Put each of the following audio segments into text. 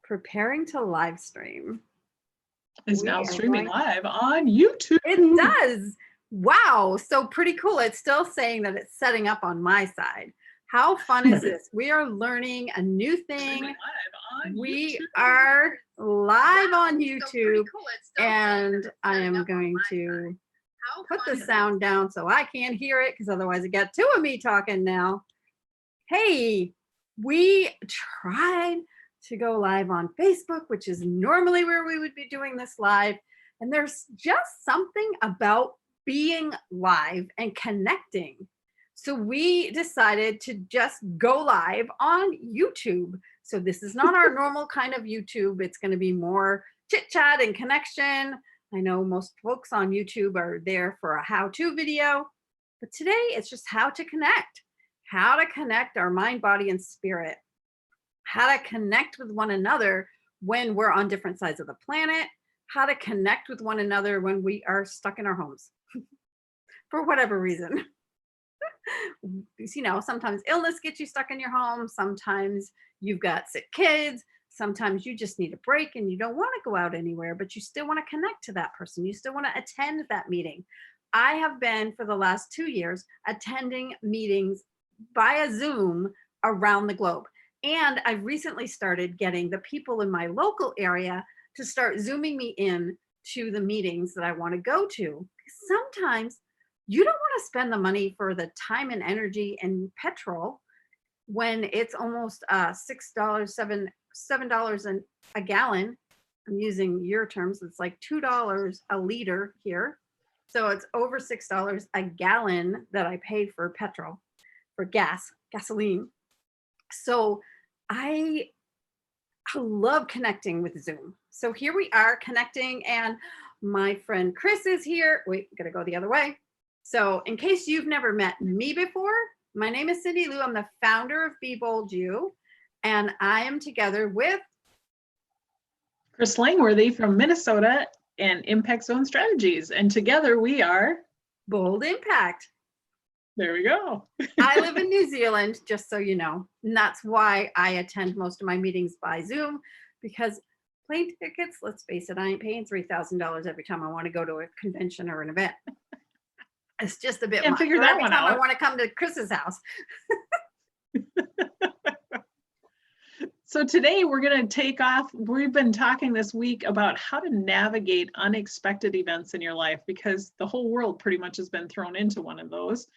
Preparing to live stream. Is now streaming live on YouTube. It does. Wow. So pretty cool. It's still saying that it's setting up on my side. How fun is this? We are learning a new thing. We are live on YouTube, and I am going to put the sound down so I can't hear it, because otherwise I got two of me talking now. Hey, we tried to go live on Facebook, which is normally where we would be doing this live. And there's just something about being live and connecting. So we decided to just go live on YouTube. So this is not our normal kind of YouTube. It's going to be more chit chat and connection. I know most folks on YouTube are there for a how-to video, but today it's just how to connect our mind, body, and spirit, how to connect with one another when we're on different sides of the planet, how to connect with one another when we are stuck in our homes for whatever reason. You know, sometimes illness gets you stuck in your home. Sometimes you've got sick kids. Sometimes you just need a break and you don't want to go out anywhere, but you still want to connect to that person. You still want to attend that meeting. I have been, for the last 2 years, attending meetings via Zoom around the globe. And I've recently started getting the people in my local area to start Zooming me in to the meetings that I want to go to. Sometimes you don't want to spend the money for the time and energy and petrol when it's almost $6, $7 a gallon. I'm using your terms. It's like $2 a liter here. So it's over $6 a gallon that I pay for petrol, for gasoline. So I love connecting with Zoom. So here we are connecting, and my friend Kris is here. Wait, gotta go the other way. So in case you've never met me before, my name is Cyndilu. I'm the founder of Be Bold You, and I am together with Kris Langworthy from Minnesota and Impact Zone Strategies. And together we are Bold Impact. There we go. I live in New Zealand, just so you know. And that's why I attend most of my meetings by Zoom, because plane tickets, let's face it, I ain't paying $3,000 every time I want to go to a convention or an event. It's just a bit much. Figure that one out. I want to come to Kris's house. So today we're going to take off. We've been talking this week about how to navigate unexpected events in your life, because the whole world pretty much has been thrown into one of those.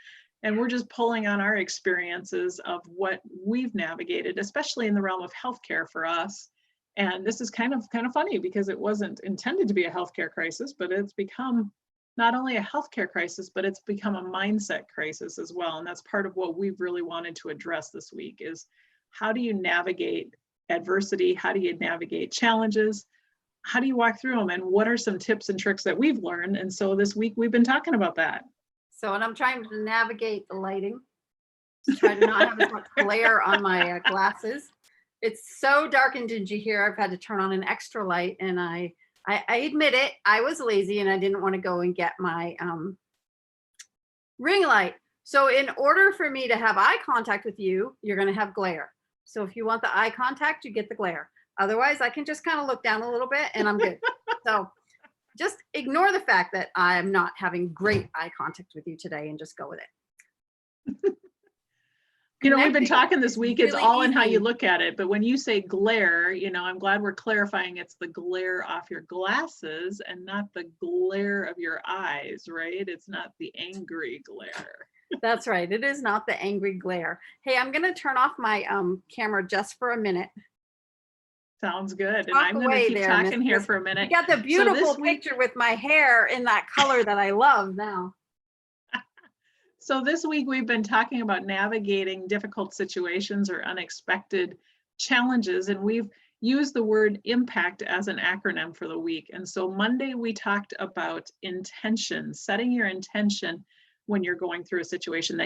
And we're just pulling on our experiences of what we've navigated, especially in the realm of healthcare for us. And this is kind of funny, because it wasn't intended to be a healthcare crisis, but it's become not only a healthcare crisis, but it's become a mindset crisis as well. And that's part of what we've really wanted to address this week is, how do you navigate adversity? How do you navigate challenges? How do you walk through them? And what are some tips and tricks that we've learned? And so this week we've been talking about that. So, and I'm trying to navigate the lighting, try to not have as much glare on my glasses. It's so dark and dingy here. I've had to turn on an extra light, and I admit it, I was lazy and I didn't want to go and get my ring light. So in order for me to have eye contact with you, you're going to have glare. So if you want the eye contact, you get the glare. Otherwise, I can just kind of look down a little bit and I'm good. So just ignore the fact that I'm not having great eye contact with you today and just go with it. You know, we've been talking this week, it's all in how you look at it. But when you say glare, you know, I'm glad we're clarifying it's the glare off your glasses and not the glare of your eyes, right? It's not the angry glare. That's right. It is not the angry glare. Hey, I'm going to turn off my camera just for a minute. Sounds good. And I'm going to keep talking here for a minute. You got the beautiful picture with my hair in that color that I love now. So this week we've been talking about navigating difficult situations or unexpected challenges, and we've used the word impact as an acronym for the week. And so Monday we talked about intention, setting your intention when you're going through a situation.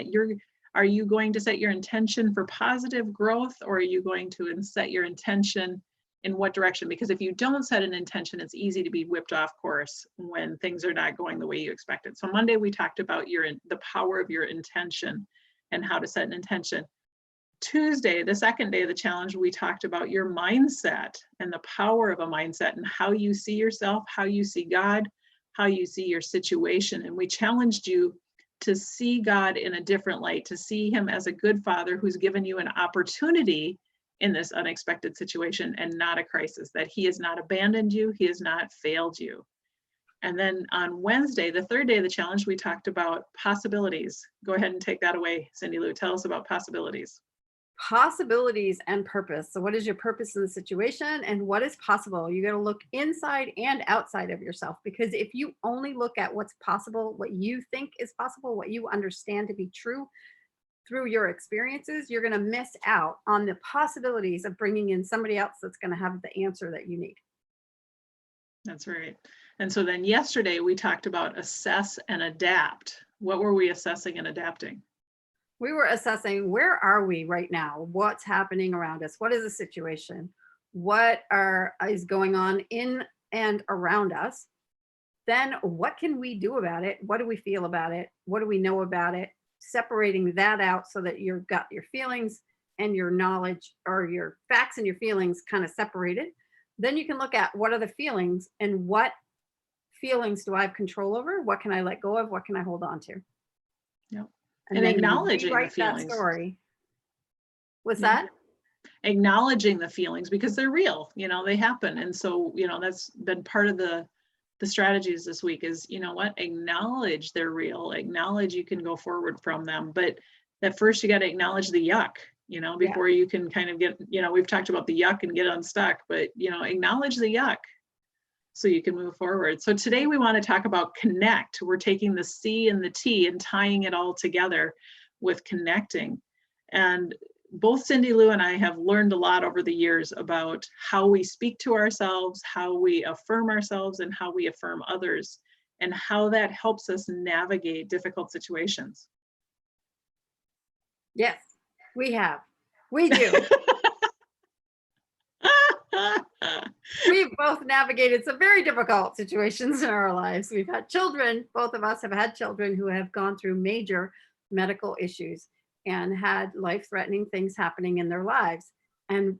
Are you going to set your intention for positive growth, or are you going to set your intention in what direction? Because if you don't set an intention, it's easy to be whipped off course when things are not going the way you expected. So Monday we talked about the power of your intention and how to set an intention. Tuesday, the second day of the challenge, we talked about your mindset and the power of a mindset and how you see yourself, how you see God, how you see your situation. And we challenged you to see God in a different light, to see him as a good father who's given you an opportunity in this unexpected situation and not a crisis, that he has not abandoned you, he has not failed you. And then on Wednesday, the third day of the challenge, we talked about possibilities. Go ahead and take that away, Cyndilu. Tell us about possibilities. Possibilities and purpose. So what is your purpose in the situation and what is possible? You got to look inside and outside of yourself, because if you only look at what's possible, what you think is possible, what you understand to be true through your experiences, you're going to miss out on the possibilities of bringing in somebody else that's going to have the answer that you need. That's right. And so then yesterday we talked about assess and adapt. What were we assessing and adapting? We were assessing, where are we right now? What's happening around us? What is the situation? What is going on in and around us? Then what can we do about it? What do we feel about it? What do we know about it? Separating that out so that you've got your feelings and your knowledge, or your facts and your feelings kind of separated. Then you can look at, what are the feelings and what feelings do I have control over? What can I let go of? What can I hold on to? Yep. And And then acknowledging the rewrite that feelings. story. What's Yeah. that? Acknowledging the feelings, because they're real, they happen. And so, that's been part of the strategies this week is, acknowledge they're real, acknowledge you can go forward from them. But at first you got to acknowledge the yuck, before you can kind of get, we've talked about the yuck and get unstuck, but, acknowledge the yuck so you can move forward. So today we want to talk about connect. We're taking the C and the T and tying it all together with connecting. And both Cyndilu and I have learned a lot over the years about how we speak to ourselves, how we affirm ourselves, and how we affirm others, and how that helps us navigate difficult situations. Yes, we have. We do. We've both navigated some very difficult situations in our lives. We've had children, both of us have had children who have gone through major medical issues and had life-threatening things happening in their lives. And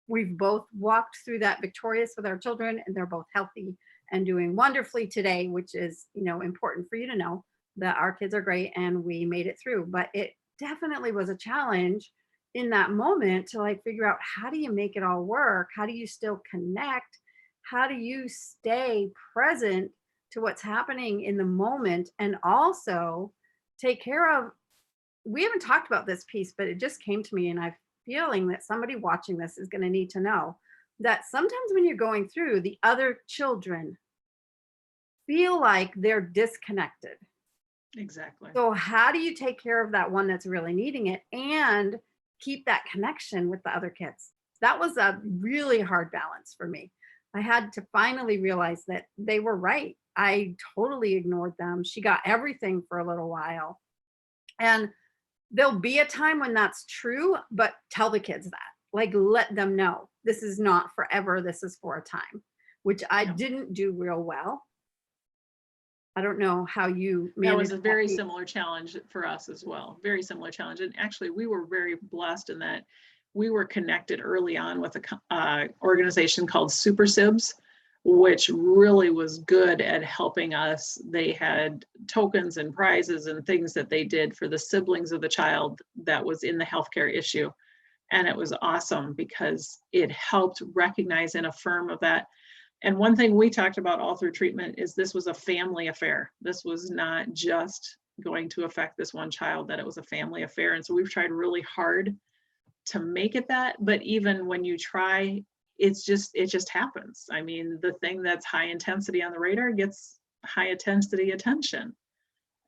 we've both walked through that victorious with our children, and they're both healthy and doing wonderfully today, which is, important for you to know that our kids are great and we made it through. But it definitely was a challenge in that moment to figure out, how do you make it all work? How do you still connect? How do you stay present to what's happening in the moment, and also take care of, we haven't talked about this piece, but it just came to me, and I'm feeling that somebody watching this is going to need to know that sometimes when you're going through, the other children feel like they're disconnected. Exactly. So how do you take care of that one that's really needing it and keep that connection with the other kids? That was a really hard balance for me. I had to finally realize that they were right. I totally ignored them. She got everything for a little while. And there'll be a time when that's true, but tell the kids that. Let them know this is not forever. This is for a time, which I didn't do real well. I don't know how you managed. That was a very similar challenge for us as well. Very similar challenge. And actually, we were very blessed in that we were connected early on with an organization called Super Sibs, which really was good at helping us. They had tokens and prizes and things that they did for the siblings of the child that was in the healthcare issue. And it was awesome because it helped recognize and affirm of that. And one thing we talked about all through treatment is this was a family affair. This was not just going to affect this one child, that it was a family affair. And so we've tried really hard to make it that, but even when you try, it just happens. I mean, the thing that's high intensity on the radar gets high intensity attention.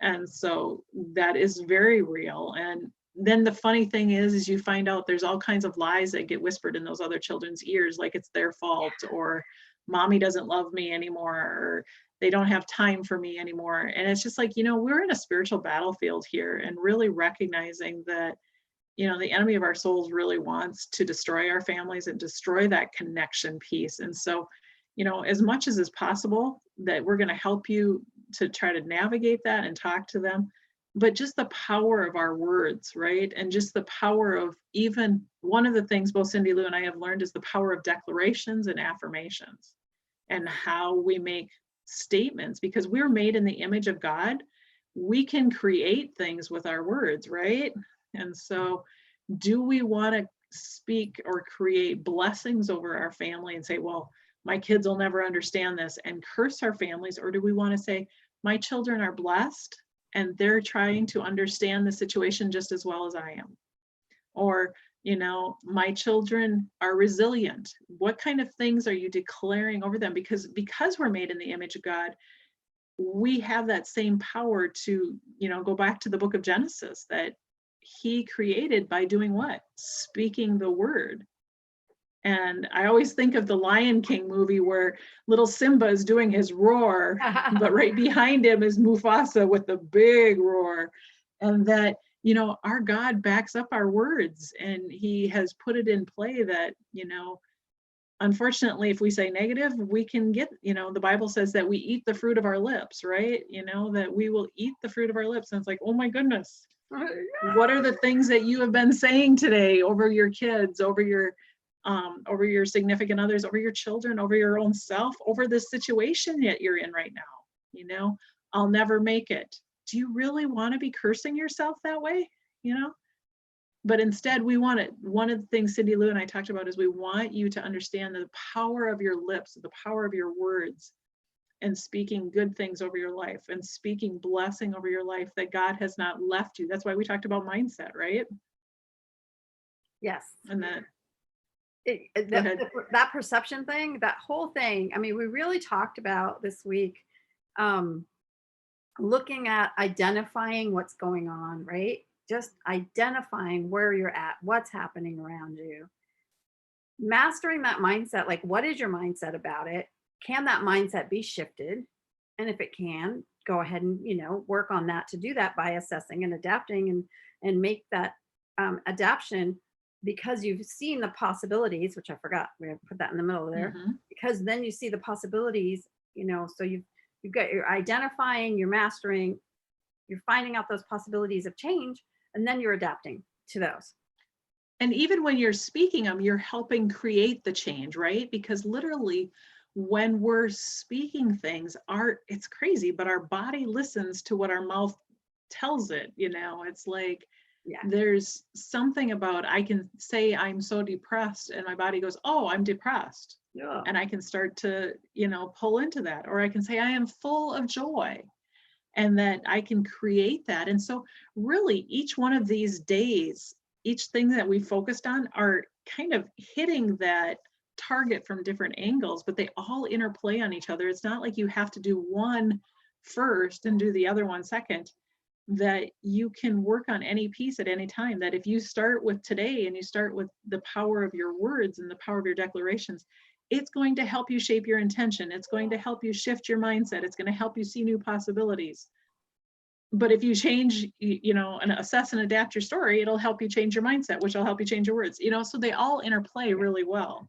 And so that is very real. And then the funny thing is you find out there's all kinds of lies that get whispered in those other children's ears, like it's their fault, or mommy doesn't love me anymore, or they don't have time for me anymore. And it's just we're in a spiritual battlefield here, and really recognizing that, the enemy of our souls really wants to destroy our families and destroy that connection piece. And so, as much as is possible, that we're going to help you to try to navigate that and talk to them. but just the power of our words, right? And just the power of, even one of the things both Cyndilu and I have learned is the power of declarations and affirmations, and how we make statements, because we're made in the image of God. We can create things with our words, right? And so, do we want to speak or create blessings over our family and say, well, my kids will never understand this, and curse our families? Or do we want to say, my children are blessed and they're trying to understand the situation just as well as I am? Or, my children are resilient. What kind of things are you declaring over them? Because we're made in the image of God, we have that same power to, go back to the book of Genesis, that he created by doing what? Speaking the word. And I always think of the Lion King movie where little Simba is doing his roar, but right behind him is Mufasa with the big roar. And that, our God backs up our words, and he has put it in play that, unfortunately, if we say negative, we can get, the Bible says that we eat the fruit of our lips, right? That we will eat the fruit of our lips. And it's like, oh my goodness, what are the things that you have been saying today over your kids, over your significant others, over your children, over your own self, over this situation that you're in right now? I'll never make it. Do you really want to be cursing yourself that way? But instead, we want it. One of the things Cyndilu and I talked about is we want you to understand the power of your lips, the power of your words, and speaking good things over your life, and speaking blessing over your life, that God has not left you. That's why we talked about mindset, right? Yes. And that that perception thing, that whole thing. I mean, we really talked about this week, looking at identifying what's going on, right? Just identifying where you're at, what's happening around you. Mastering that mindset, like, what is your mindset about it? Can that mindset be shifted? And if it can, go ahead and, work on that, to do that by assessing and adapting, and make that adaptation, because you've seen the possibilities, which I forgot, we have to put that in the middle there, because then you see the possibilities, so you've got, you're identifying, you're mastering, you're finding out those possibilities of change, and then you're adapting to those. And even when you're speaking them, you're helping create the change, right? Because literally, when we're speaking things, it's crazy, but our body listens to what our mouth tells it. It's like, there's something about, I can say I'm so depressed, and my body goes, oh, I'm depressed. Yeah. And I can start to, pull into that. Or I can say I am full of joy, and that I can create that. And so really, each one of these days, each thing that we focused on are kind of hitting that target from different angles, but they all interplay on each other. It's not like you have to do one first and do the other one second, that you can work on any piece at any time. That if you start with today, and you start with the power of your words and the power of your declarations, it's going to help you shape your intention. It's going to help you shift your mindset. It's going to help you see new possibilities. But if you change, and assess and adapt your story, it'll help you change your mindset, which will help you change your words, so they all interplay really well.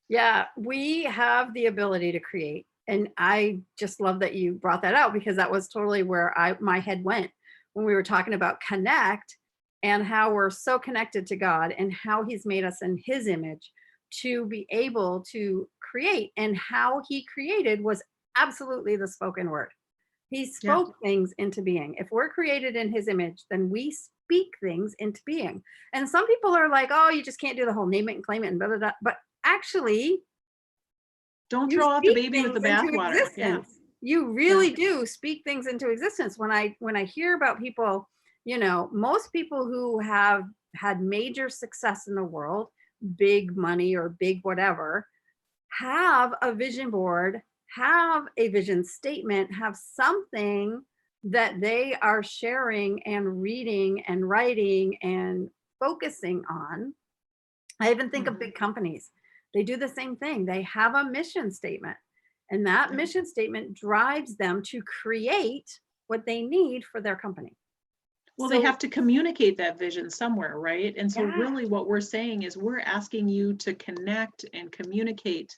Yeah, we have the ability to create. And I just love that you brought that out, because that was totally where my head went when we were talking about connect, and how we're so connected to God, and how he's made us in his image to be able to create. And how he created was absolutely the spoken word. He spoke things into being. If we're created in his image, then we speak things into being. And some people are like, oh, you just can't do the whole name it and claim it and blah, blah, blah. But actually, don't throw out the baby with the bathwater. Yeah. You really do speak things into existence. When I hear about people, most people who have had major success in the world, big money or big whatever, have a vision board, have a vision statement, have something that they are sharing and reading and writing and focusing on. I even think of big companies. They do the same thing. They have a mission statement, and that mission statement drives them to create what they need for their company. Well, they have to communicate that vision somewhere, right? And so really what we're saying is, we're asking you to connect and communicate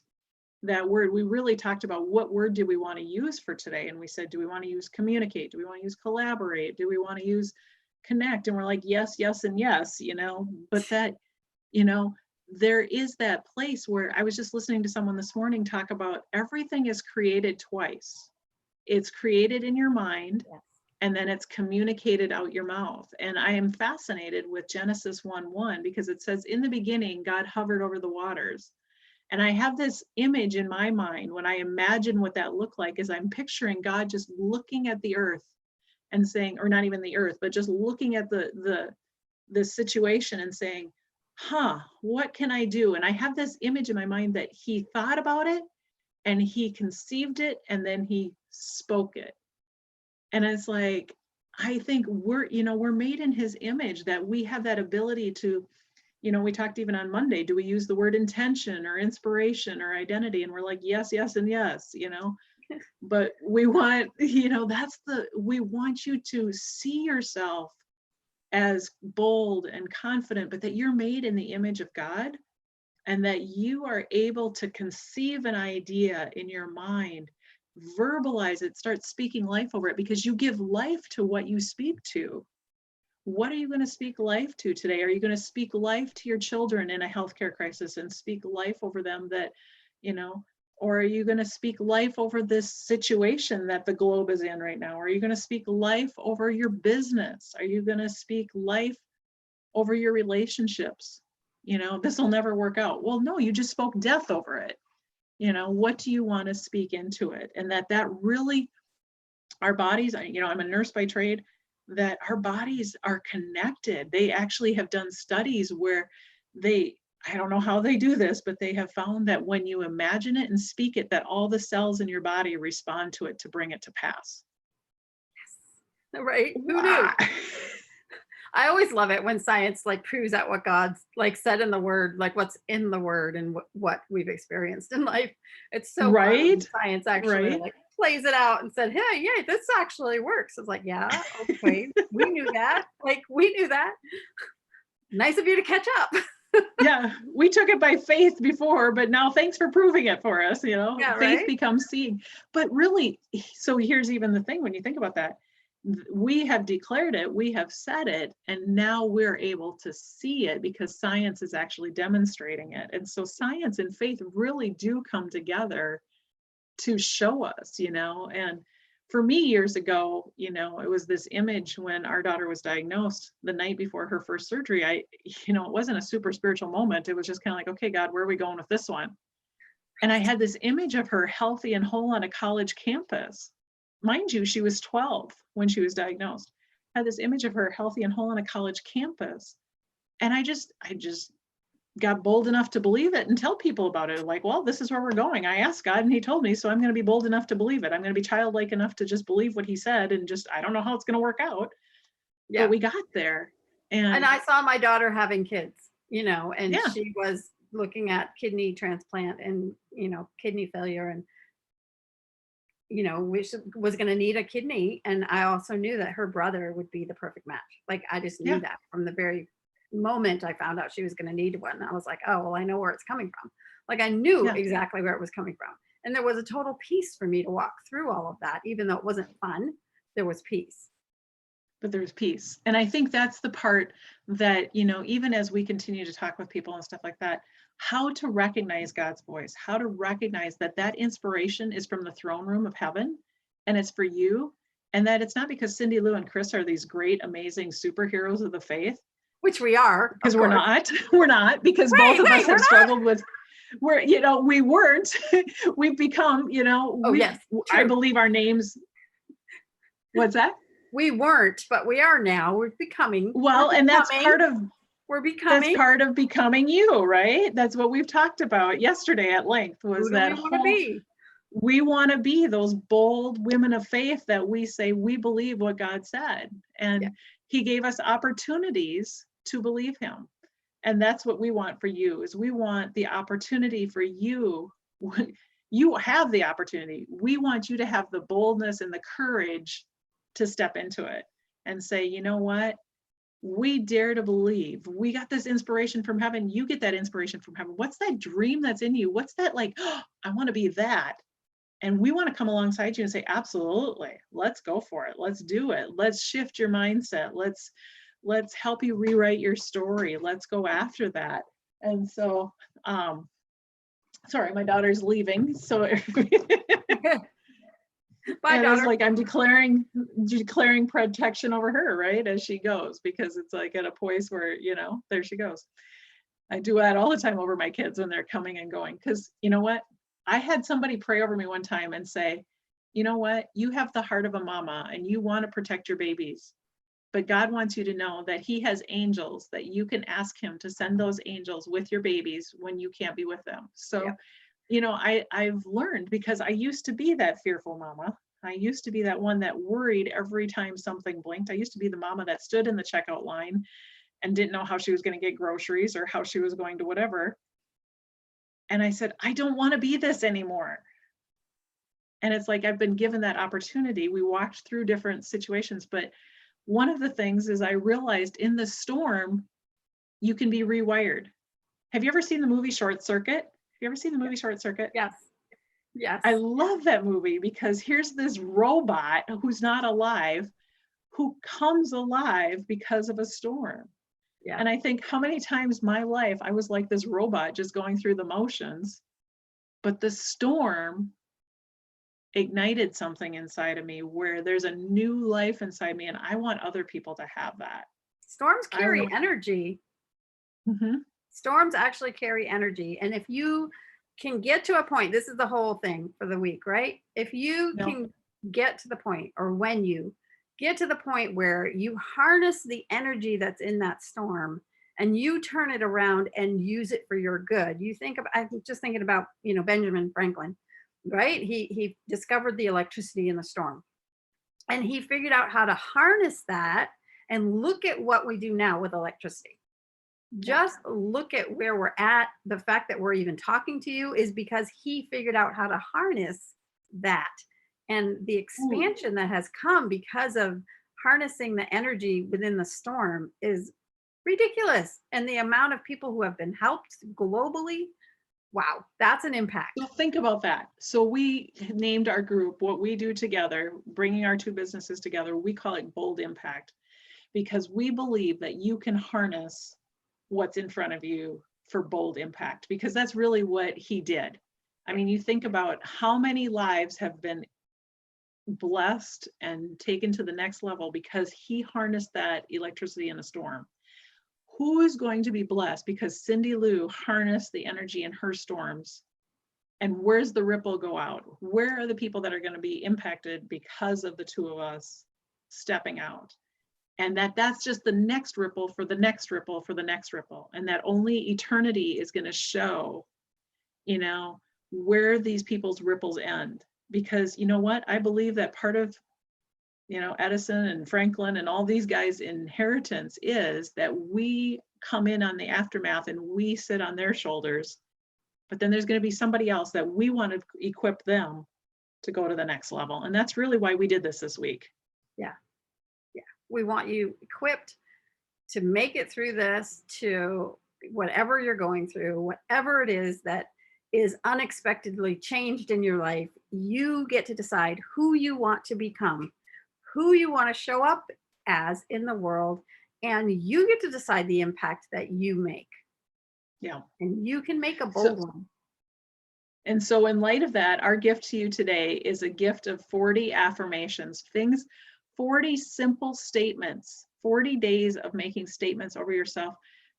that word, we really talked about what word do we want to use for today. And we said, do we want to use communicate? Do we want to use collaborate? Do we want to use connect? And we're like, yes, yes, and yes, but that, there is that place where I was just listening to someone this morning talk about everything is created twice. It's created in your mind, Yes. and then it's communicated out your mouth. And I am fascinated with Genesis 1:1 because it says, in the beginning, God hovered over the waters. And I have this image in my mind when I imagine what that looked like, is I'm picturing God just looking at the earth and saying, or not even the earth, but just looking at the situation and saying, what can I do? And I have this image in my mind that he thought about it and he conceived it and then he spoke it. And it's like, I think we're made in his image, that we have that ability to, we talked even on Monday, do we use the word intention or inspiration or identity? And we're like, yes, yes, and yes, but we want, we want you to see yourself as bold and confident, but that you're made in the image of God, and that you are able to conceive an idea in your mind, verbalize it, start speaking life over it, because you give life to what you speak to. What are you going to speak life to today? Are you going to speak life to your children in a healthcare crisis and speak life over them that, or are you going to speak life over this situation that the globe is in right now? Are you going to speak life over your business? Are you going to speak life over your relationships? This will never work out. Well, no, you just spoke death over it. What do you want to speak into it? And that really, our bodies, I'm a nurse by trade, that our bodies are connected. They actually have done studies where I don't know how they do this, but they have found that when you imagine it and speak it, that all the cells in your body respond to it to bring it to pass. Yes. Right. Who knew? I always love it when science proves out what God's said in the word, what's in the word and what we've experienced in life. It's so fun when science actually plays it out and said, hey, yeah, this actually works. It's like, yeah, okay, we knew that. We knew that. Nice of you to catch up. Yeah, we took it by faith before, but now thanks for proving it for us. Yeah, faith becomes seeing. But really, so here's even the thing when you think about that. We have declared it, we have said it, and now we're able to see it because science is actually demonstrating it. And so science and faith really do come together to show us, and for me years ago, it was this image when our daughter was diagnosed the night before her first surgery. It wasn't a super spiritual moment. It was just kind of like, okay, God, where are we going with this one? And I had this image of her healthy and whole on a college campus. Mind you, she was 12 when she was diagnosed. I had this image of her healthy and whole on a college campus. And I just got bold enough to believe it and tell people about it. Like, well, this is where we're going. I asked God and he told me, so I'm going to be bold enough to believe it. I'm going to be childlike enough to just believe what he said and I don't know how it's going to work out. Yeah. But we got there. And I saw my daughter having kids, and she was looking at kidney transplant and, kidney failure and, was going to need a kidney. And I also knew that her brother would be the perfect match. I just knew that from the very moment I found out she was going to need one. I was like, oh, well, I know where it's coming from. I knew exactly where it was coming from. And there was a total peace for me to walk through all of that. Even though it wasn't fun, there was peace. But there's peace. And I think that's the part that, even as we continue to talk with people and stuff like that, how to recognize God's voice, how to recognize that inspiration is from the throne room of heaven and it's for you. And that it's not because Cyndilu and Kris are these great, amazing superheroes of the faith. Which we are. Because we're not, because both of us have struggled with, we weren't, we've become, I believe our names, what's that? We weren't, but we are now. We're becoming. Well, and that's part of, we're becoming. That's part of becoming you, right? That's what we've talked about yesterday at length was that we want to be those bold women of faith that we say we believe what God said. And he gave us opportunities to believe him. And that's what we want for you, is we want the opportunity for you. You have the opportunity. We want you to have the boldness and the courage to step into it and say, you know what? We dare to believe. We got this inspiration from heaven. You get that inspiration from heaven. What's that dream that's in you? What's that like, oh, I want to be that. And we want to come alongside you and say, absolutely, let's go for it. Let's do it. Let's shift your mindset. Let's help you rewrite your story. Let's go after that. And so, sorry, my daughter's leaving. So Bye, and daughter. it's like I'm declaring protection over her, right, as she goes, because it's like at a point where, you know, there she goes. I do that all the time over my kids when they're coming and going, because you know what? I had somebody pray over me one time and say, you know what? You have the heart of a mama and you want to protect your babies, but God wants you to know that he has angels that you can ask him to send those angels with your babies when you can't be with them. So, Yep. you know, I've learned, because I used to be that fearful mama. I used to be that one that worried every time something blinked. I used to be the mama that stood in the checkout line and didn't know how she was going to get groceries or how she was going to whatever. And I said, I don't want to be this anymore. And it's like, I've been given that opportunity. We walked through different situations, but one of the things is I realized in the storm, you can be rewired. Have you ever seen the movie Short Circuit? Have you ever seen the movie Short Circuit? Yes. Yes. I love that movie, because here's this robot who's not alive, who comes alive because of a storm. Yeah. And I think how many times my life, I was like this robot just going through the motions, but the storm ignited something inside of me where there's a new life inside me, and I want other people to have that. Storms carry energy. Mm-hmm. Storms actually carry energy. And if you can get to a point, this is the whole thing for the week, right? If you can get to the point, or when you get to the point where you harness the energy that's in that storm and you turn it around and use it for your good. You think of, I'm just thinking about, you know, Benjamin Franklin, right? He discovered the electricity in the storm, and he figured out how to harness that. And look at what we do now with electricity. Just look at where we're at. The fact that we're even talking to you is because he figured out how to harness that. And the expansion that has come because of harnessing the energy within the storm is ridiculous. And the amount of people who have been helped globally, wow, that's an impact. Well, think about that. So we named our group, what we do together, bringing our two businesses together, we call it Bold Impact, because we believe that you can harness what's in front of you for bold impact, because that's really what he did. I mean, you think about how many lives have been blessed and taken to the next level because he harnessed that electricity in a storm. Who is going to be blessed because Cyndilu harnessed the energy in her storms? And where's the ripple go out? Where are the people that are going to be impacted because of the two of us stepping out? And that's just the next ripple for the next ripple for the next ripple. And that only eternity is going to show, you know, where these people's ripples end. Because you know what? I believe that part of, you know, Edison and Franklin and all these guys' inheritance is that we come in on the aftermath and we sit on their shoulders. But then there's going to be somebody else that we want to equip them to go to the next level. And that's really why we did this week. Yeah. We want you equipped to make it through this, to whatever you're going through, whatever it is that is unexpectedly changed in your life. You get to decide who you want to become, who you want to show up as in the world, and you get to decide the impact that you make. Yeah. And you can make a bold one. And so in light of that, our gift to you today is a gift of 40 affirmations, 40 simple statements, 40 days of making statements over yourself,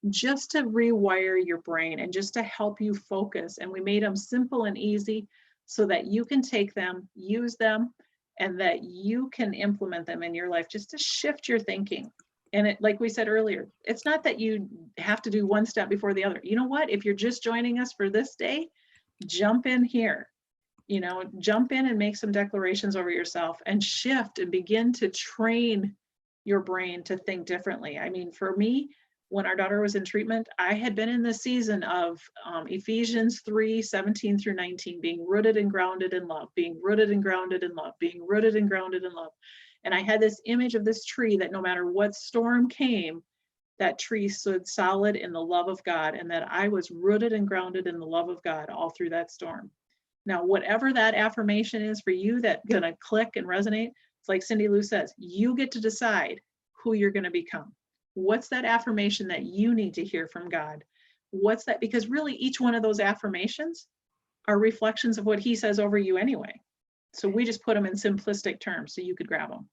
just to rewire your brain and just to help you focus. And we made them simple and easy so that you can take them, use them, and that you can implement them in your life just to shift your thinking. And it, like we said earlier, it's not that you have to do one step before the other. You know what? If you're just joining us for this day, jump in here. You know, jump in and make some declarations over yourself and shift and begin to train your brain to think differently. I mean, for me, when our daughter was in treatment, I had been in the season of Ephesians 3:17 through 19, being rooted and grounded in love, being rooted and grounded in love, being rooted and grounded in love. And I had this image of this tree that no matter what storm came, that tree stood solid in the love of God, and that I was rooted and grounded in the love of God all through that storm. Now, whatever that affirmation is for you that's going to click and resonate, it's like Cyndilu says, you get to decide who you're going to become. What's that affirmation that you need to hear from God? What's that? Because really each one of those affirmations are reflections of what he says over you anyway. So we just put them in simplistic terms so you could grab them.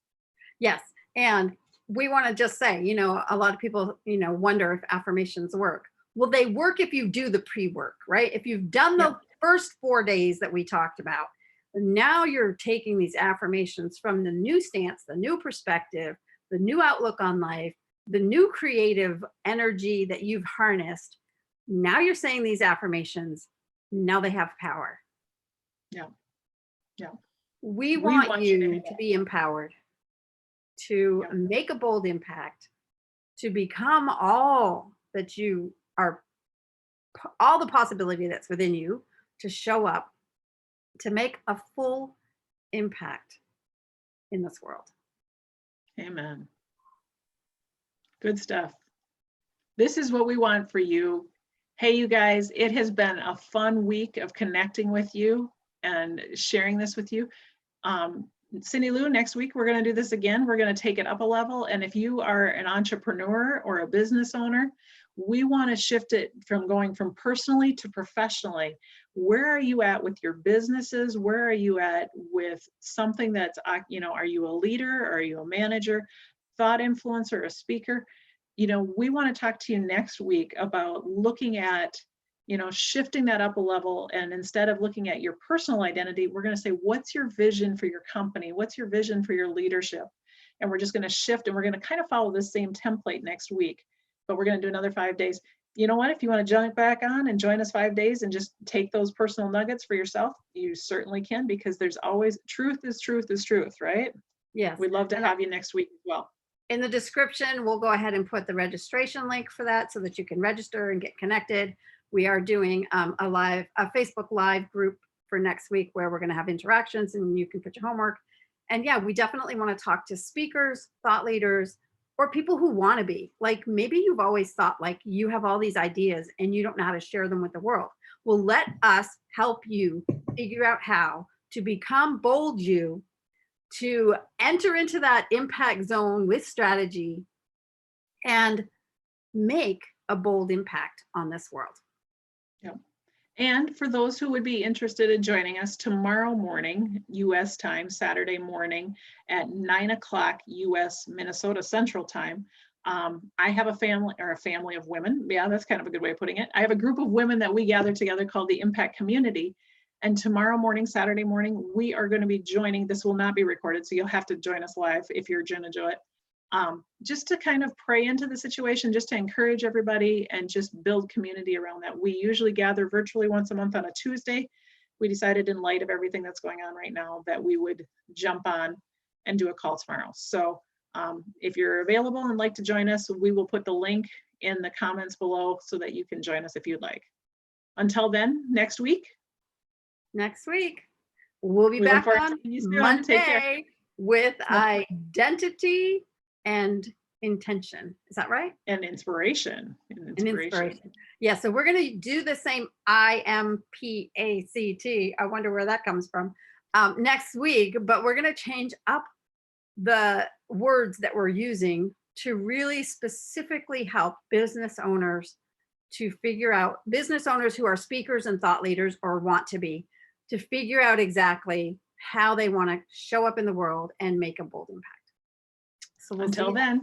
Yes. And we want to just say, you know, a lot of people, you know, wonder if affirmations work. Well, they work if you do the pre-work, right? If you've done the first 4 days that we talked about, now you're taking these affirmations from the new stance, the new perspective, the new outlook on life, the new creative energy that you've harnessed. Now you're saying these affirmations, now they have power. Yeah. Yeah. We want you to be empowered, to make a bold impact, to become all that you are, all the possibility that's within you, to show up, to make a full impact in this world. Amen. Good stuff. This is what we want for you. Hey, you guys, it has been a fun week of connecting with you and sharing this with you. Cyndilu, next week, we're going to do this again. We're going to take it up a level. And if you are an entrepreneur or a business owner, we want to shift it from going from personally to professionally. Where are you at with your businesses? Where are you at with something that's, you know, are you a leader? Are you a manager, thought influencer, a speaker? You know, we want to talk to you next week about looking at, you know, shifting that up a level. And instead of looking at your personal identity, we're going to say, what's your vision for your company? What's your vision for your leadership? And we're just going to shift, and we're going to kind of follow this same template next week, but we're going to do another 5 days. You know what? If you want to jump back on and join us 5 days and just take those personal nuggets for yourself, you certainly can, because there's always truth is truth is truth, right? Yes. We'd love to have you next week as well. In the description, we'll go ahead and put the registration link for that so that you can register and get connected. We are doing a Facebook Live group for next week where we're going to have interactions and you can put your homework. And yeah, we definitely want to talk to speakers, thought leaders, or people who want to be. Like, maybe you've always thought like you have all these ideas and you don't know how to share them with the world. Well, let us help you figure out how to become bold you, to enter into that impact zone with strategy and make a bold impact on this world. Yeah. And for those who would be interested in joining us tomorrow morning, US time, Saturday morning at 9 o'clock US Minnesota Central Time, I have a family of women. Yeah, that's kind of a good way of putting it. I have a group of women that we gather together called the Impact Community. And tomorrow morning, Saturday morning, we are going to be joining. This will not be recorded, so you'll have to join us live if you're going to do it. Just to kind of pray into the situation, just to encourage everybody and just build community around that. We usually gather virtually once a month on a Tuesday. We decided, in light of everything that's going on right now, that we would jump on and do a call tomorrow. So if you're available and like to join us, we will put the link in the comments below so that you can join us if you'd like. Until then, next week, we'll be back on Monday with identity and intention. Is that right? And inspiration. Yeah, so we're going to do the same IMPACT. I wonder where that comes from next week, but we're going to change up the words that we're using to really specifically help business owners to figure out, business owners who are speakers and thought leaders or want to be, to figure out exactly how they want to show up in the world and make a bold impact. So until then.